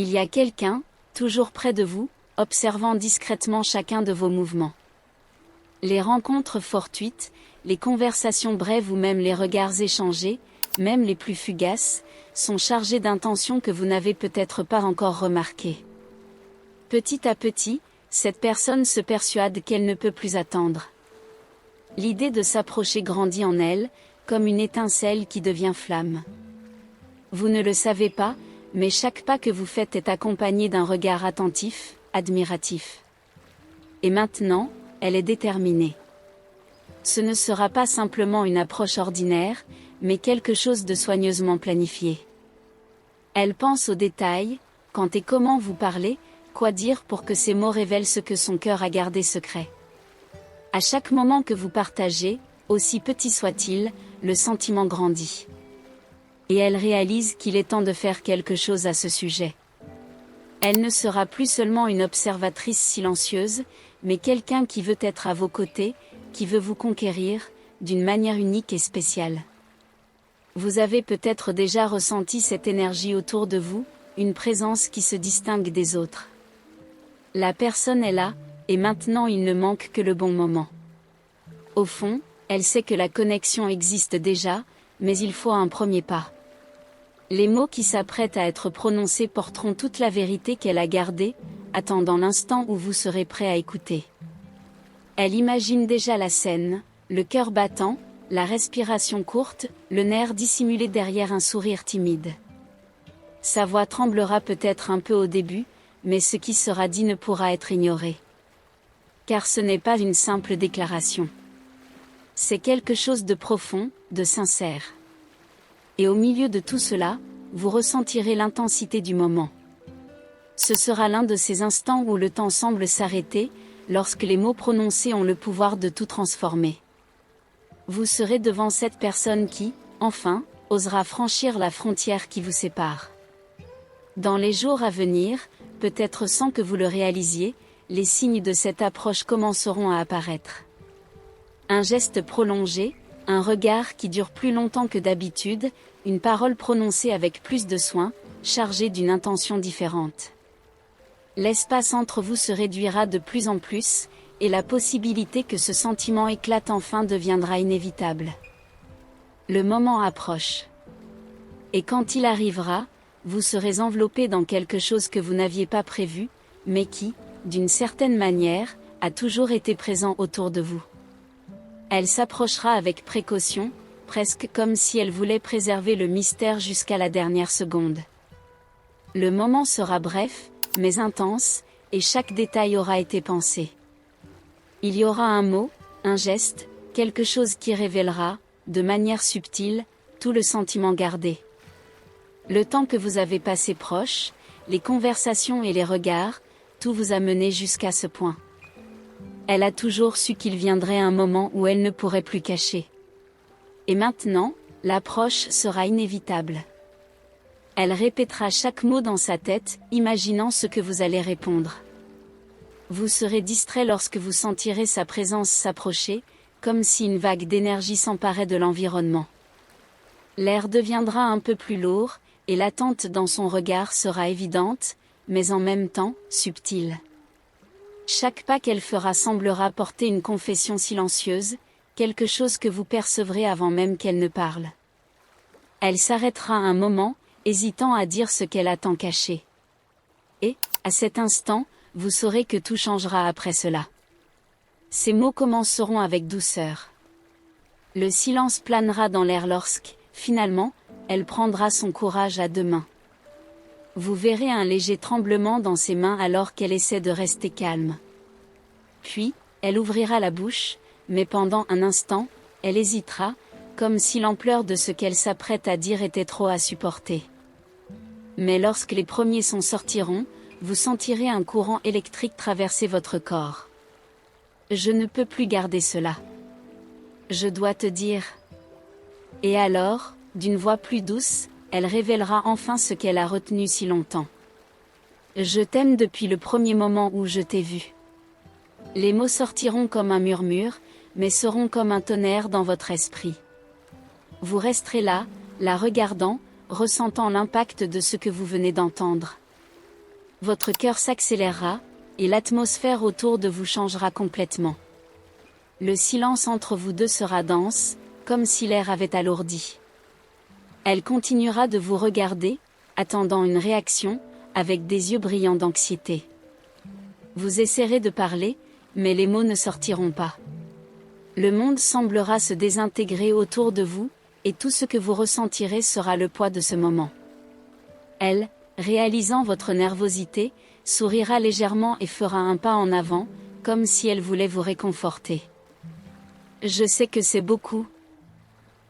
Il y a quelqu'un, toujours près de vous, observant discrètement chacun de vos mouvements. Les rencontres fortuites, les conversations brèves ou même les regards échangés, même les plus fugaces, sont chargés d'intentions que vous n'avez peut-être pas encore remarquées. Petit à petit, cette personne se persuade qu'elle ne peut plus attendre. L'idée de s'approcher grandit en elle, comme une étincelle qui devient flamme. Vous ne le savez pas, mais chaque pas que vous faites est accompagné d'un regard attentif, admiratif. Et maintenant, elle est déterminée. Ce ne sera pas simplement une approche ordinaire, mais quelque chose de soigneusement planifié. Elle pense aux détails, quand et comment vous parlez, quoi dire pour que ces mots révèlent ce que son cœur a gardé secret. À chaque moment que vous partagez, aussi petit soit-il, le sentiment grandit. Et elle réalise qu'il est temps de faire quelque chose à ce sujet. Elle ne sera plus seulement une observatrice silencieuse, mais quelqu'un qui veut être à vos côtés, qui veut vous conquérir, d'une manière unique et spéciale. Vous avez peut-être déjà ressenti cette énergie autour de vous, une présence qui se distingue des autres. La personne est là, et maintenant il ne manque que le bon moment. Au fond, elle sait que la connexion existe déjà, mais il faut un premier pas. Les mots qui s'apprêtent à être prononcés porteront toute la vérité qu'elle a gardée, attendant l'instant où vous serez prêt à écouter. Elle imagine déjà la scène, le cœur battant, la respiration courte, le nerf dissimulé derrière un sourire timide. Sa voix tremblera peut-être un peu au début, mais ce qui sera dit ne pourra être ignoré. Car ce n'est pas une simple déclaration. C'est quelque chose de profond, de sincère. Et au milieu de tout cela, vous ressentirez l'intensité du moment. Ce sera l'un de ces instants où le temps semble s'arrêter, lorsque les mots prononcés ont le pouvoir de tout transformer. Vous serez devant cette personne qui, enfin, osera franchir la frontière qui vous sépare. Dans les jours à venir, peut-être sans que vous le réalisiez, les signes de cette approche commenceront à apparaître. Un geste prolongé, un regard qui dure plus longtemps que d'habitude, une parole prononcée avec plus de soin, chargée d'une intention différente. L'espace entre vous se réduira de plus en plus, et la possibilité que ce sentiment éclate enfin deviendra inévitable. Le moment approche. Et quand il arrivera, vous serez enveloppé dans quelque chose que vous n'aviez pas prévu, mais qui, d'une certaine manière, a toujours été présent autour de vous. Elle s'approchera avec précaution, presque comme si elle voulait préserver le mystère jusqu'à la dernière seconde. Le moment sera bref, mais intense, et chaque détail aura été pensé. Il y aura un mot, un geste, quelque chose qui révélera, de manière subtile, tout le sentiment gardé. Le temps que vous avez passé proche, les conversations et les regards, tout vous a mené jusqu'à ce point. Elle a toujours su qu'il viendrait un moment où elle ne pourrait plus cacher. Et maintenant, l'approche sera inévitable. Elle répétera chaque mot dans sa tête, imaginant ce que vous allez répondre. Vous serez distrait lorsque vous sentirez sa présence s'approcher, comme si une vague d'énergie s'emparait de l'environnement. L'air deviendra un peu plus lourd, et l'attente dans son regard sera évidente, mais en même temps, subtile. Chaque pas qu'elle fera semblera porter une confession silencieuse, quelque chose que vous percevrez avant même qu'elle ne parle. Elle s'arrêtera un moment, hésitant à dire ce qu'elle a tant caché. Et, à cet instant, vous saurez que tout changera après cela. Ces mots commenceront avec douceur. Le silence planera dans l'air lorsque, finalement, elle prendra son courage à deux mains. Vous verrez un léger tremblement dans ses mains alors qu'elle essaie de rester calme. Puis, elle ouvrira la bouche, mais pendant un instant, elle hésitera, comme si l'ampleur de ce qu'elle s'apprête à dire était trop à supporter. Mais lorsque les premiers sons sortiront, vous sentirez un courant électrique traverser votre corps. Je ne peux plus garder cela. Je dois te dire. Et alors, d'une voix plus douce, elle révélera enfin ce qu'elle a retenu si longtemps. Je t'aime depuis le premier moment où je t'ai vu. Les mots sortiront comme un murmure, mais seront comme un tonnerre dans votre esprit. Vous resterez là, la regardant, ressentant l'impact de ce que vous venez d'entendre. Votre cœur s'accélérera, et l'atmosphère autour de vous changera complètement. Le silence entre vous deux sera dense, comme si l'air avait alourdi. Elle continuera de vous regarder, attendant une réaction, avec des yeux brillants d'anxiété. Vous essaierez de parler, mais les mots ne sortiront pas. Le monde semblera se désintégrer autour de vous, et tout ce que vous ressentirez sera le poids de ce moment. Elle, réalisant votre nervosité, sourira légèrement et fera un pas en avant, comme si elle voulait vous réconforter. Je sais que c'est beaucoup,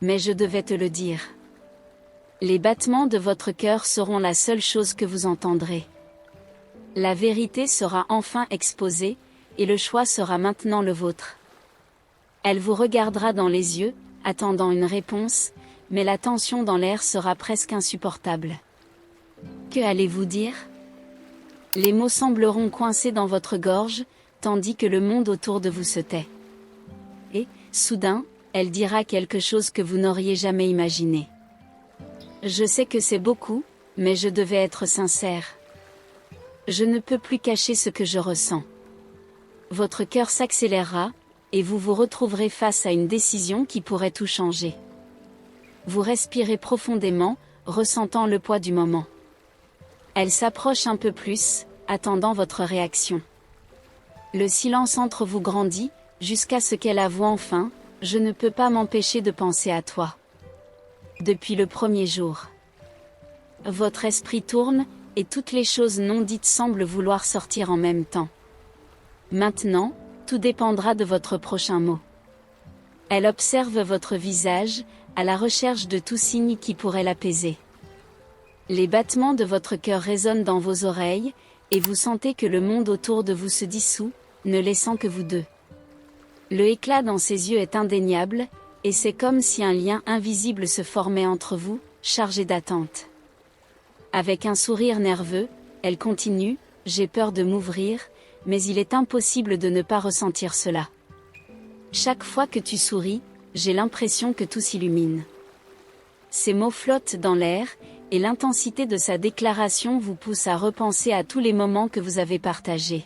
mais je devais te le dire. Les battements de votre cœur seront la seule chose que vous entendrez. La vérité sera enfin exposée, et le choix sera maintenant le vôtre. Elle vous regardera dans les yeux, attendant une réponse, mais la tension dans l'air sera presque insupportable. Que allez-vous dire ? Les mots sembleront coincés dans votre gorge, tandis que le monde autour de vous se tait. Et, soudain, elle dira quelque chose que vous n'auriez jamais imaginé. Je sais que c'est beaucoup, mais je devais être sincère. Je ne peux plus cacher ce que je ressens. Votre cœur s'accélérera, et vous vous retrouverez face à une décision qui pourrait tout changer. Vous respirez profondément, ressentant le poids du moment. Elle s'approche un peu plus, attendant votre réaction. Le silence entre vous grandit, jusqu'à ce qu'elle avoue enfin, « Je ne peux pas m'empêcher de penser à toi. » Depuis le premier jour. Votre esprit tourne, et toutes les choses non dites semblent vouloir sortir en même temps. Maintenant, tout dépendra de votre prochain mot. Elle observe votre visage, à la recherche de tout signe qui pourrait l'apaiser. Les battements de votre cœur résonnent dans vos oreilles, et vous sentez que le monde autour de vous se dissout, ne laissant que vous deux. Le éclat dans ses yeux est indéniable, et c'est comme si un lien invisible se formait entre vous, chargé d'attente. Avec un sourire nerveux, elle continue, « J'ai peur de m'ouvrir, mais il est impossible de ne pas ressentir cela. Chaque fois que tu souris, j'ai l'impression que tout s'illumine. » Ces mots flottent dans l'air, et l'intensité de sa déclaration vous pousse à repenser à tous les moments que vous avez partagés.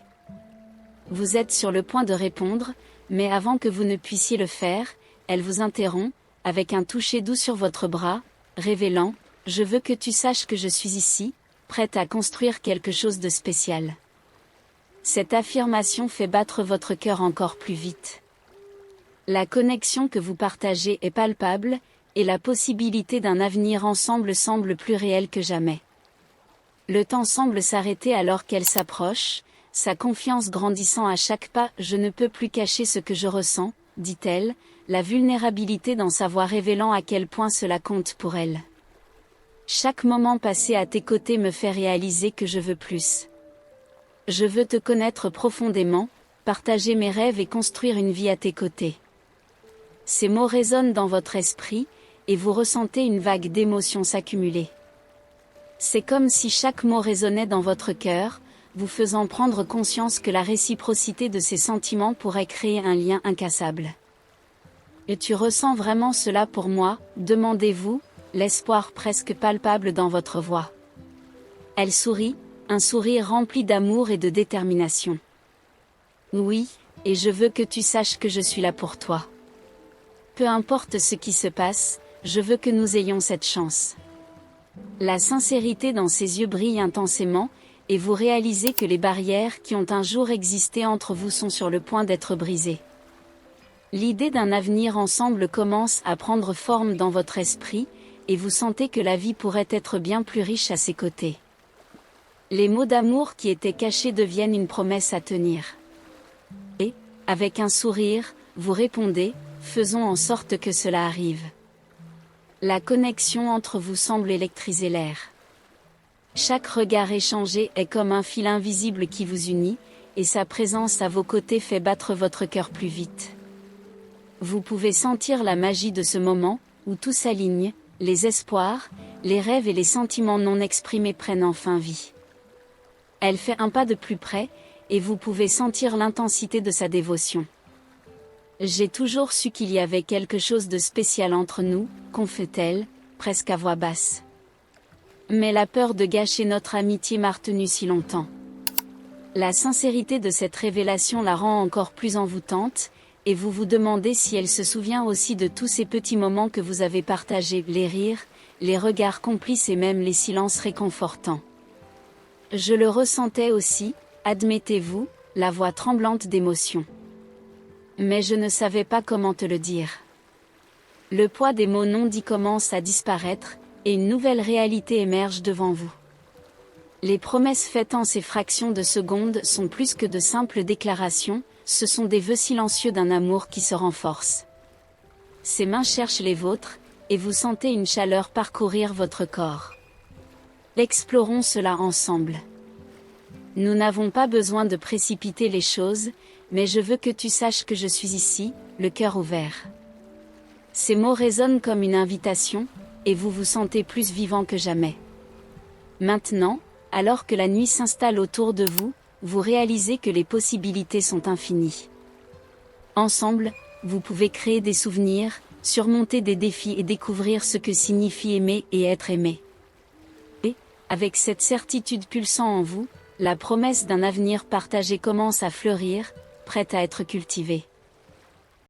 Vous êtes sur le point de répondre, mais avant que vous ne puissiez le faire, elle vous interrompt, avec un toucher doux sur votre bras, révélant, « Je veux que tu saches que je suis ici, prête à construire quelque chose de spécial. » Cette affirmation fait battre votre cœur encore plus vite. La connexion que vous partagez est palpable, et la possibilité d'un avenir ensemble semble plus réelle que jamais. Le temps semble s'arrêter alors qu'elle s'approche, sa confiance grandissant à chaque pas. « Je ne peux plus cacher ce que je ressens, » dit-elle, la vulnérabilité dans sa voix révélant à quel point cela compte pour elle. « Chaque moment passé à tes côtés me fait réaliser que je veux plus. Je veux te connaître profondément, partager mes rêves et construire une vie à tes côtés. » Ces mots résonnent dans votre esprit, et vous ressentez une vague d'émotions s'accumuler. C'est comme si chaque mot résonnait dans votre cœur, vous faisant prendre conscience que la réciprocité de ces sentiments pourrait créer un lien incassable. « Et tu ressens vraiment cela pour moi ?» demandez-vous, l'espoir presque palpable dans votre voix. Elle sourit, un sourire rempli d'amour et de détermination. « Oui, et je veux que tu saches que je suis là pour toi. Peu importe ce qui se passe, je veux que nous ayons cette chance. » La sincérité dans ses yeux brille intensément, et vous réalisez que les barrières qui ont un jour existé entre vous sont sur le point d'être brisées. L'idée d'un avenir ensemble commence à prendre forme dans votre esprit, et vous sentez que la vie pourrait être bien plus riche à ses côtés. Les mots d'amour qui étaient cachés deviennent une promesse à tenir. Et, avec un sourire, vous répondez, « Faisons en sorte que cela arrive. » La connexion entre vous semble électriser l'air. Chaque regard échangé est comme un fil invisible qui vous unit, et sa présence à vos côtés fait battre votre cœur plus vite. Vous pouvez sentir la magie de ce moment, où tout s'aligne, les espoirs, les rêves et les sentiments non exprimés prennent enfin vie. Elle fait un pas de plus près, et vous pouvez sentir l'intensité de sa dévotion. « J'ai toujours su qu'il y avait quelque chose de spécial entre nous, » confie-t-elle, presque à voix basse. « Mais la peur de gâcher notre amitié m'a retenue si longtemps. La sincérité de cette révélation la rend encore plus envoûtante, et vous vous demandez si elle se souvient aussi de tous ces petits moments que vous avez partagés, les rires, les regards complices et même les silences réconfortants. Je le ressentais aussi, admettez-vous, la voix tremblante d'émotion. Mais je ne savais pas comment te le dire. Le poids des mots non dits commence à disparaître, et une nouvelle réalité émerge devant vous. Les promesses faites en ces fractions de secondes sont plus que de simples déclarations, ce sont des vœux silencieux d'un amour qui se renforce. Ses mains cherchent les vôtres, et vous sentez une chaleur parcourir votre corps. Explorons cela ensemble. Nous n'avons pas besoin de précipiter les choses, mais je veux que tu saches que je suis ici, le cœur ouvert. Ces mots résonnent comme une invitation, et vous vous sentez plus vivant que jamais. Maintenant, alors que la nuit s'installe autour de vous, vous réalisez que les possibilités sont infinies. Ensemble, vous pouvez créer des souvenirs, surmonter des défis et découvrir ce que signifie aimer et être aimé. Et, avec cette certitude pulsant en vous, la promesse d'un avenir partagé commence à fleurir, prête à être cultivée.